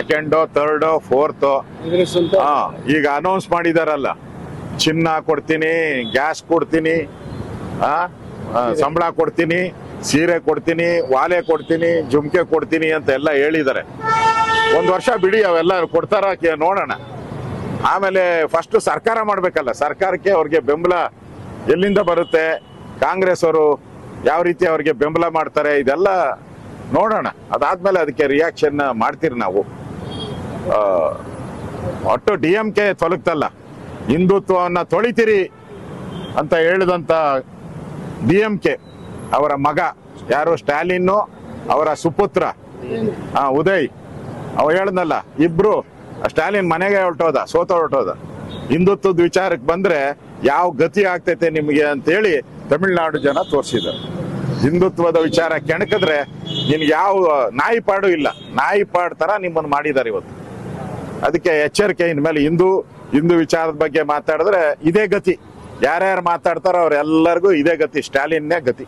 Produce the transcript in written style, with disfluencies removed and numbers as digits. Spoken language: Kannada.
Second, third, fourth. ಈಗ ಅನೌನ್ಸ್ ಮಾಡಿದಾರಲ್ಲ, ಚಿನ್ನ ಕೊಡ್ತೀನಿ, ಗ್ಯಾಸ್ ಕೊಡ್ತೀನಿ, ಸಂಬಳ ಕೊಡ್ತೀನಿ, ಸೀರೆ ಕೊಡ್ತೀನಿ, ವಾಲೆ ಕೊಡ್ತೀನಿ, ಜುಮ್ಕೆ ಕೊಡ್ತೀನಿ ಅಂತ ಎಲ್ಲ ಹೇಳಿದ್ದಾರೆ. ಒಂದು ವರ್ಷ ಬಿಡಿ, ಅವೆಲ್ಲ ಕೊಡ್ತಾರ ನೋಡೋಣ. ಆಮೇಲೆ ಫಸ್ಟ್ ಸರ್ಕಾರ ಮಾಡ್ಬೇಕಲ್ಲ, ಸರ್ಕಾರಕ್ಕೆ ಅವ್ರಿಗೆ ಬೆಂಬಲ ಎಲ್ಲಿಂದ ಬರುತ್ತೆ, ಕಾಂಗ್ರೆಸ್ ಅವರು ಯಾವ ರೀತಿ ಅವ್ರಿಗೆ ಬೆಂಬಲ ಮಾಡ್ತಾರೆ, ಇದೆಲ್ಲ ನೋಡೋಣ. ಅದಾದ್ಮೇಲೆ ಅದಕ್ಕೆ ರಿಯಾಕ್ಷನ್ ಮಾಡ್ತೀರಿ ನಾವು. ಒಟ್ಟು DMK ತೊಲಗ್ತಲ್ಲ, ಹಿಂದುತ್ವವನ್ನ ತೊಳಿತೀರಿ ಅಂತ ಹೇಳಿದಂತ DMK ಅವರ ಮಗ ಯಾರು, ಸ್ಟಾಲಿನ್ ಅವರ ಸುಪುತ್ರ ಉದಯ್, ಅವ ಹೇಳ್ದಲ್ಲ, ಇಬ್ರು ಸ್ಟಾಲಿನ್ ಮನೆಗೆ ಹೊರಟೋದ. ಹಿಂದುತ್ವದ ವಿಚಾರಕ್ಕೆ ಬಂದ್ರೆ ಯಾವ ಗತಿ ಆಗ್ತೈತೆ ನಿಮಗೆ ಅಂತೇಳಿ ತಮಿಳ್ನಾಡು ಜನ ತೋರಿಸಿದ್ದಾರೆ. ಹಿಂದುತ್ವದ ವಿಚಾರ ಕೆಣಕಿದ್ರೆ ನಿನ್ಗೆ ಯಾವ ನಾಯಿ ಪಾಡು ಇಲ್ಲ, ನಾಯಿ ಪಾಡ್ ತರ ನಿಮ್ಮನ್ನು ಮಾಡಿದ್ದಾರೆ ಇವತ್ತು. ಅದಕ್ಕೆ ಎಚ್ಚರಿಕೆ, ಇನ್ಮೇಲೆ ಹಿಂದೂ ವಿಚಾರದ ಬಗ್ಗೆ ಮಾತಾಡಿದ್ರೆ ಇದೇ ಗತಿ. ಯಾರ್ಯಾರು ಮಾತಾಡ್ತಾರೋ ಅವ್ರೆಲ್ಲರಿಗೂ ಇದೇ ಗತಿ, ಸ್ಟಾಲಿನ್ನೇ ಗತಿ.